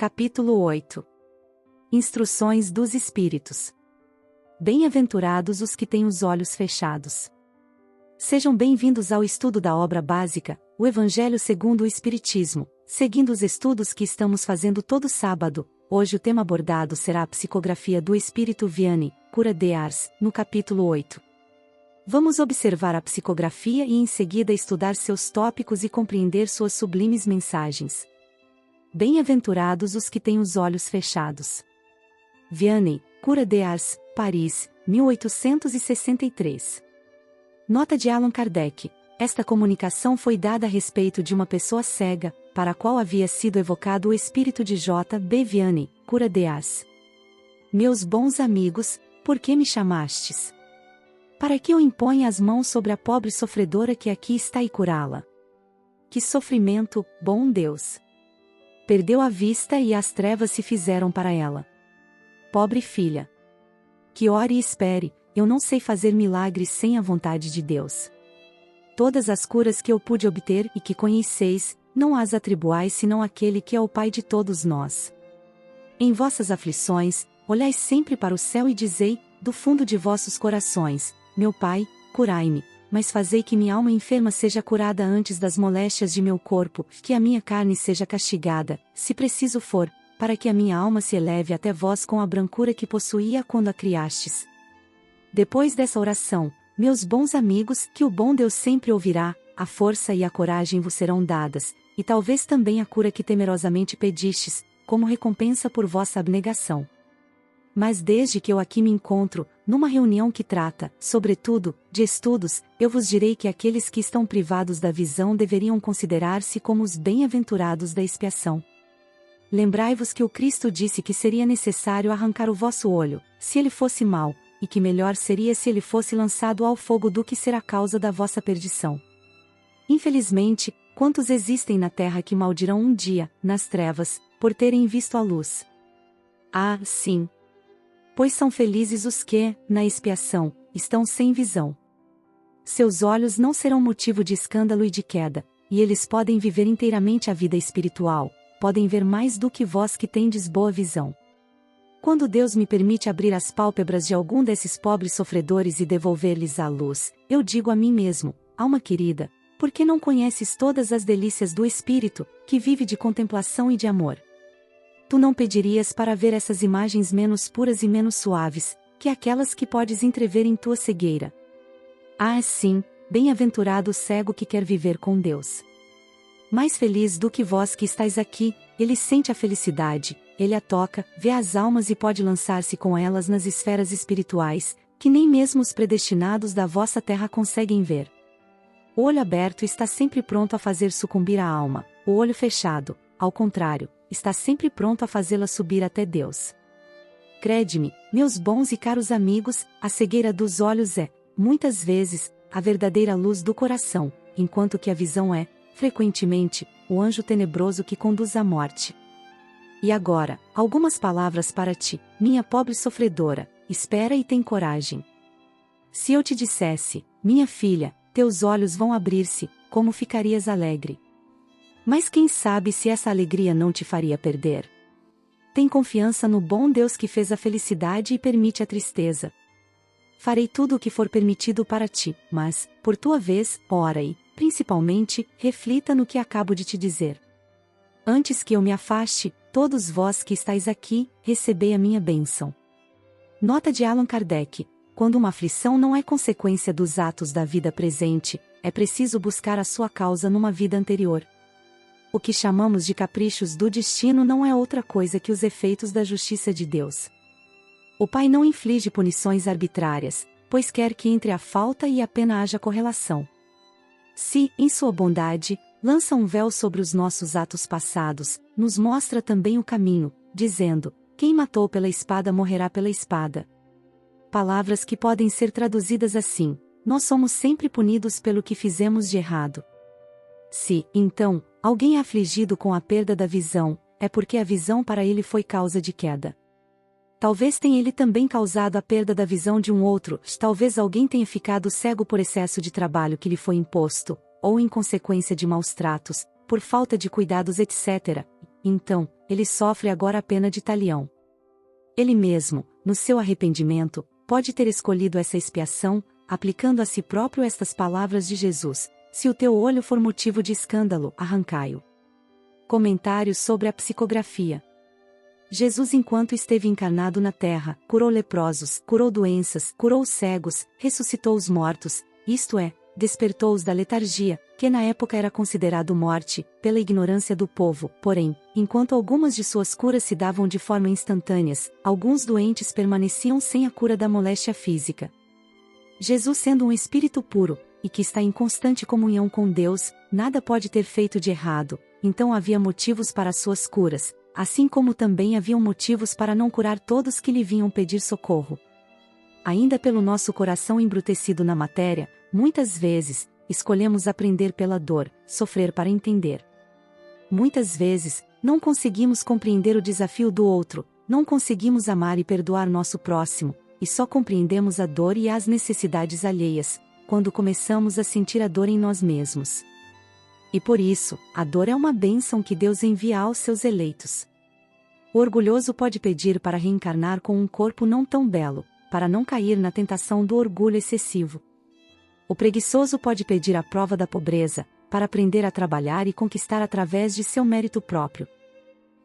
Capítulo 8. Instruções dos Espíritos. Bem-aventurados os que têm os olhos fechados. Sejam bem-vindos ao estudo da obra básica, o Evangelho segundo o Espiritismo, seguindo os estudos que estamos fazendo todo sábado. Hoje o tema abordado será a psicografia do Espírito Vianney, Cura de Ars, no capítulo 8. Vamos observar a psicografia e em seguida estudar seus tópicos e compreender suas sublimes mensagens. Bem-aventurados os que têm os olhos fechados. Vianney, Cura de Ars, Paris, 1863. Nota de Allan Kardec. Esta comunicação foi dada a respeito de uma pessoa cega, para a qual havia sido evocado o espírito de J. B. Vianney, Cura de Ars. Meus bons amigos, por que me chamastes? Para que eu imponha as mãos sobre a pobre sofredora que aqui está e curá-la? Que sofrimento, bom Deus! Perdeu a vista e as trevas se fizeram para ela. Pobre filha! Que ore e espere, eu não sei fazer milagres sem a vontade de Deus. Todas as curas que eu pude obter e que conheceis, não as atribuais senão àquele que é o Pai de todos nós. Em vossas aflições, olhai sempre para o céu e dizei, do fundo de vossos corações, meu Pai, curai-me, mas fazei que minha alma enferma seja curada antes das moléstias de meu corpo, que a minha carne seja castigada, se preciso for, para que a minha alma se eleve até vós com a brancura que possuía quando a criastes. Depois dessa oração, meus bons amigos, que o bom Deus sempre ouvirá, a força e a coragem vos serão dadas, e talvez também a cura que temerosamente pedistes, como recompensa por vossa abnegação. Mas desde que eu aqui me encontro, numa reunião que trata, sobretudo, de estudos, eu vos direi que aqueles que estão privados da visão deveriam considerar-se como os bem-aventurados da expiação. Lembrai-vos que o Cristo disse que seria necessário arrancar o vosso olho, se ele fosse mau, e que melhor seria se ele fosse lançado ao fogo do que ser a causa da vossa perdição. Infelizmente, quantos existem na terra que maldirão um dia, nas trevas, por terem visto a luz? Ah, sim! Pois são felizes os que, na expiação, estão sem visão. Seus olhos não serão motivo de escândalo e de queda, e eles podem viver inteiramente a vida espiritual, podem ver mais do que vós que tendes boa visão. Quando Deus me permite abrir as pálpebras de algum desses pobres sofredores e devolver-lhes a luz, eu digo a mim mesmo, alma querida, por que não conheces todas as delícias do Espírito, que vive de contemplação e de amor? Tu não pedirias para ver essas imagens menos puras e menos suaves, que aquelas que podes entrever em tua cegueira. Ah, sim, bem-aventurado o cego que quer viver com Deus. Mais feliz do que vós que estáis aqui, ele sente a felicidade, ele a toca, vê as almas e pode lançar-se com elas nas esferas espirituais, que nem mesmo os predestinados da vossa terra conseguem ver. O olho aberto está sempre pronto a fazer sucumbir a alma, o olho fechado, ao contrário, está sempre pronto a fazê-la subir até Deus. Crede-me, meus bons e caros amigos, a cegueira dos olhos é, muitas vezes, a verdadeira luz do coração, enquanto que a visão é, frequentemente, o anjo tenebroso que conduz à morte. E agora, algumas palavras para ti, minha pobre sofredora, espera e tem coragem. Se eu te dissesse, minha filha, teus olhos vão abrir-se, como ficarias alegre? Mas quem sabe se essa alegria não te faria perder? Tem confiança no bom Deus que fez a felicidade e permite a tristeza. Farei tudo o que for permitido para ti, mas, por tua vez, ora e, principalmente, reflita no que acabo de te dizer. Antes que eu me afaste, todos vós que estáis aqui, recebei a minha bênção. Nota de Allan Kardec. Quando uma aflição não é consequência dos atos da vida presente, é preciso buscar a sua causa numa vida anterior. O que chamamos de caprichos do destino não é outra coisa que os efeitos da justiça de Deus. O Pai não inflige punições arbitrárias, pois quer que entre a falta e a pena haja correlação. Se, em sua bondade, lança um véu sobre os nossos atos passados, nos mostra também o caminho, dizendo, quem matou pela espada morrerá pela espada. Palavras que podem ser traduzidas assim, nós somos sempre punidos pelo que fizemos de errado. Se, então, alguém é afligido com a perda da visão, é porque a visão para ele foi causa de queda. Talvez tenha ele também causado a perda da visão de um outro, talvez alguém tenha ficado cego por excesso de trabalho que lhe foi imposto, ou em consequência de maus tratos, por falta de cuidados etc. Então, ele sofre agora a pena de talião. Ele mesmo, no seu arrependimento, pode ter escolhido essa expiação, aplicando a si próprio estas palavras de Jesus: se o teu olho for motivo de escândalo, arrancai-o. Comentários sobre a psicografia. Jesus, enquanto esteve encarnado na terra, curou leprosos, curou doenças, curou os cegos, ressuscitou os mortos, isto é, despertou-os da letargia, que na época era considerado morte, pela ignorância do povo. Porém, enquanto algumas de suas curas se davam de forma instantâneas, alguns doentes permaneciam sem a cura da moléstia física. Jesus, sendo um espírito puro, e que está em constante comunhão com Deus, nada pode ter feito de errado, então havia motivos para suas curas, assim como também haviam motivos para não curar todos que lhe vinham pedir socorro. Ainda pelo nosso coração embrutecido na matéria, muitas vezes, escolhemos aprender pela dor, sofrer para entender. Muitas vezes, não conseguimos compreender o desafio do outro, não conseguimos amar e perdoar nosso próximo, e só compreendemos a dor e as necessidades alheias, quando começamos a sentir a dor em nós mesmos. E por isso, a dor é uma bênção que Deus envia aos seus eleitos. O orgulhoso pode pedir para reencarnar com um corpo não tão belo, para não cair na tentação do orgulho excessivo. O preguiçoso pode pedir a prova da pobreza, para aprender a trabalhar e conquistar através de seu mérito próprio.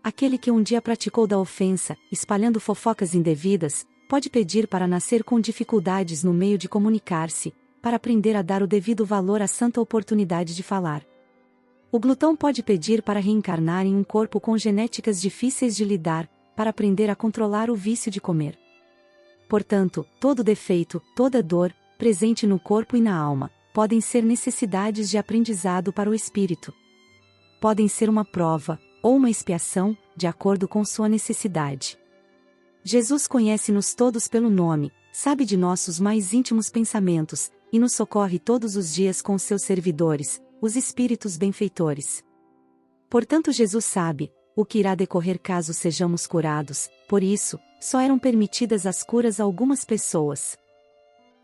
Aquele que um dia praticou da ofensa, espalhando fofocas indevidas, pode pedir para nascer com dificuldades no meio de comunicar-se, para aprender a dar o devido valor à santa oportunidade de falar. O glutão pode pedir para reencarnar em um corpo com genéticas difíceis de lidar, para aprender a controlar o vício de comer. Portanto, todo defeito, toda dor, presente no corpo e na alma, podem ser necessidades de aprendizado para o espírito. Podem ser uma prova, ou uma expiação, de acordo com sua necessidade. Jesus conhece-nos todos pelo nome, sabe de nossos mais íntimos pensamentos, e nos socorre todos os dias com seus servidores, os espíritos benfeitores. Portanto, Jesus sabe o que irá decorrer caso sejamos curados, por isso, só eram permitidas as curas a algumas pessoas.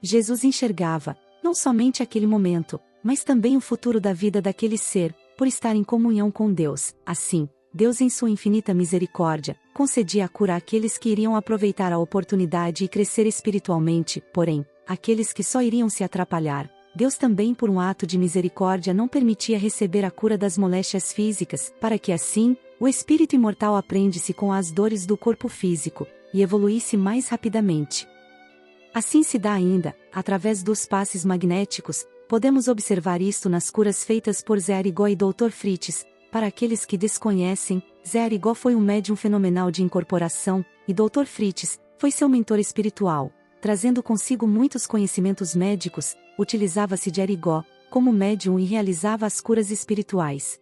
Jesus enxergava, não somente aquele momento, mas também o futuro da vida daquele ser, por estar em comunhão com Deus. Assim, Deus, em sua infinita misericórdia, concedia a cura àqueles que iriam aproveitar a oportunidade e crescer espiritualmente, porém, aqueles que só iriam se atrapalhar, Deus também, por um ato de misericórdia, não permitia receber a cura das moléstias físicas, para que assim, o espírito imortal aprendesse com as dores do corpo físico, e evoluísse mais rapidamente. Assim se dá ainda, através dos passes magnéticos, podemos observar isto nas curas feitas por Zé Arigó e Dr. Fritz. Para aqueles que desconhecem, Zé Arigó foi um médium fenomenal de incorporação, e Dr. Fritz foi seu mentor espiritual. Trazendo consigo muitos conhecimentos médicos, utilizava-se de Arigó, como médium, e realizava as curas espirituais.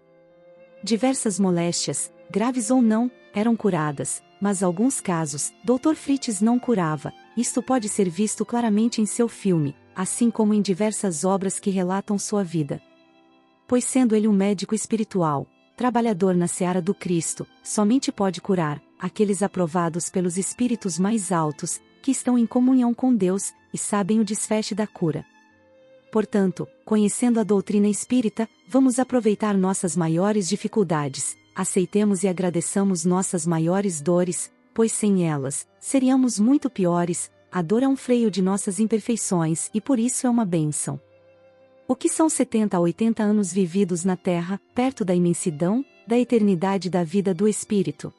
Diversas moléstias, graves ou não, eram curadas, mas alguns casos, Dr. Fritz não curava. Isto pode ser visto claramente em seu filme, assim como em diversas obras que relatam sua vida. Pois sendo ele um médico espiritual, trabalhador na seara do Cristo, somente pode curar aqueles aprovados pelos espíritos mais altos, que estão em comunhão com Deus, e sabem o desfecho da cura. Portanto, conhecendo a doutrina espírita, vamos aproveitar nossas maiores dificuldades, aceitemos e agradeçamos nossas maiores dores, pois sem elas, seríamos muito piores. A dor é um freio de nossas imperfeições e por isso é uma bênção. O que são 70 a 80 anos vividos na Terra, perto da imensidão, da eternidade da vida do espírito?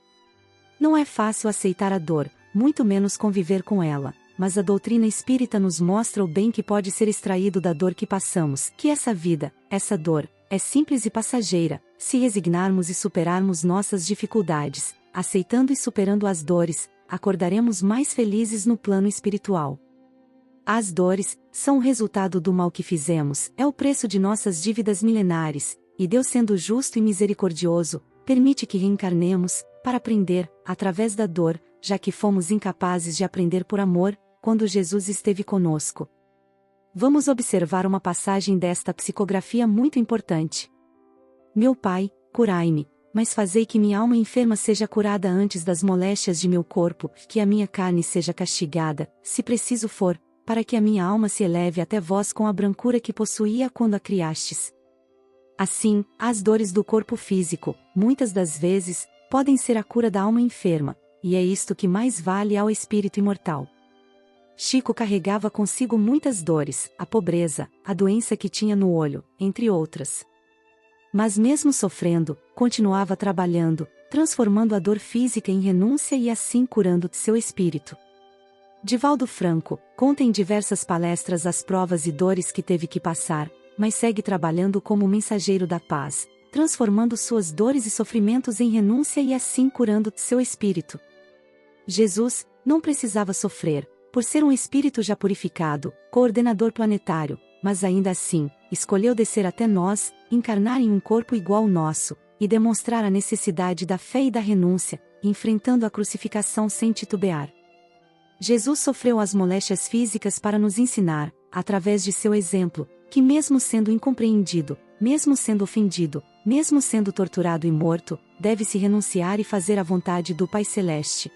Não é fácil aceitar a dor, muito menos conviver com ela, mas a doutrina espírita nos mostra o bem que pode ser extraído da dor que passamos, que essa vida, essa dor, é simples e passageira, se resignarmos e superarmos nossas dificuldades, aceitando e superando as dores, acordaremos mais felizes no plano espiritual. As dores são o resultado do mal que fizemos, é o preço de nossas dívidas milenares, e Deus, sendo justo e misericordioso, permite que reencarnemos, para aprender, através da dor, já que fomos incapazes de aprender por amor, quando Jesus esteve conosco. Vamos observar uma passagem desta psicografia muito importante. Meu Pai, curai-me, mas fazei que minha alma enferma seja curada antes das moléstias de meu corpo, que a minha carne seja castigada, se preciso for, para que a minha alma se eleve até vós com a brancura que possuía quando a criastes. Assim, as dores do corpo físico, muitas das vezes, podem ser a cura da alma enferma, e é isto que mais vale ao espírito imortal. Chico carregava consigo muitas dores, a pobreza, a doença que tinha no olho, entre outras. Mas mesmo sofrendo, continuava trabalhando, transformando a dor física em renúncia e assim curando seu espírito. Divaldo Franco conta em diversas palestras as provas e dores que teve que passar, mas segue trabalhando como mensageiro da paz, transformando suas dores e sofrimentos em renúncia e assim curando seu espírito. Jesus não precisava sofrer, por ser um espírito já purificado, coordenador planetário, mas ainda assim, escolheu descer até nós, encarnar em um corpo igual ao nosso, e demonstrar a necessidade da fé e da renúncia, enfrentando a crucificação sem titubear. Jesus sofreu as moléstias físicas para nos ensinar, através de seu exemplo, que mesmo sendo incompreendido, mesmo sendo ofendido, mesmo sendo torturado e morto, deve-se renunciar e fazer a vontade do Pai Celeste.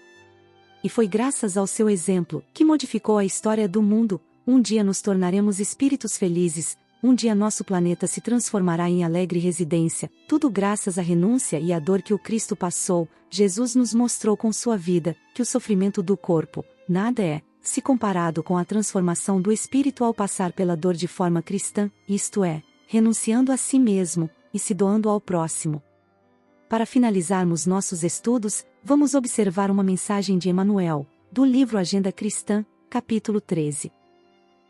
E foi graças ao seu exemplo que modificou a história do mundo. Um dia nos tornaremos espíritos felizes, um dia nosso planeta se transformará em alegre residência, tudo graças à renúncia e à dor que o Cristo passou. Jesus nos mostrou com sua vida, que o sofrimento do corpo, nada é, se comparado com a transformação do espírito ao passar pela dor de forma cristã, isto é, renunciando a si mesmo, e se doando ao próximo. Para finalizarmos nossos estudos, vamos observar uma mensagem de Emmanuel, do livro Agenda Cristã, capítulo 13.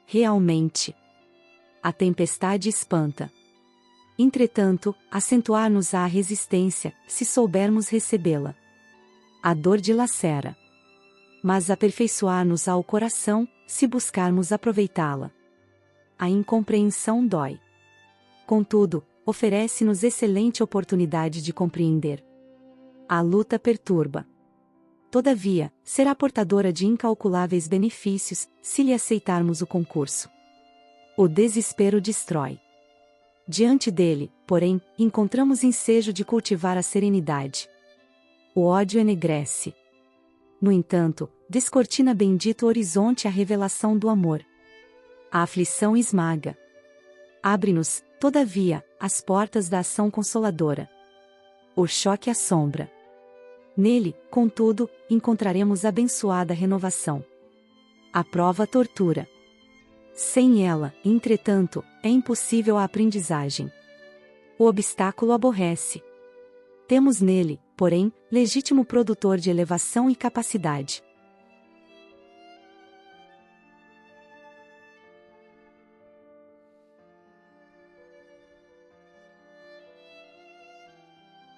Realmente, a tempestade espanta. Entretanto, acentuar-nos-á a resistência, se soubermos recebê-la. A dor dilacera. Mas aperfeiçoar-nos-á o coração, se buscarmos aproveitá-la. A incompreensão dói. Contudo, oferece-nos excelente oportunidade de compreender. A luta perturba. Todavia, será portadora de incalculáveis benefícios, se lhe aceitarmos o concurso. O desespero destrói. Diante dele, porém, encontramos ensejo de cultivar a serenidade. O ódio enegrece. No entanto, descortina bendito horizonte a revelação do amor. A aflição esmaga. Abre-nos, todavia, as portas da ação consoladora. O choque assombra. Nele, contudo, encontraremos abençoada renovação. A prova tortura. Sem ela, entretanto, é impossível a aprendizagem. O obstáculo aborrece. Temos nele, porém, legítimo produtor de elevação e capacidade.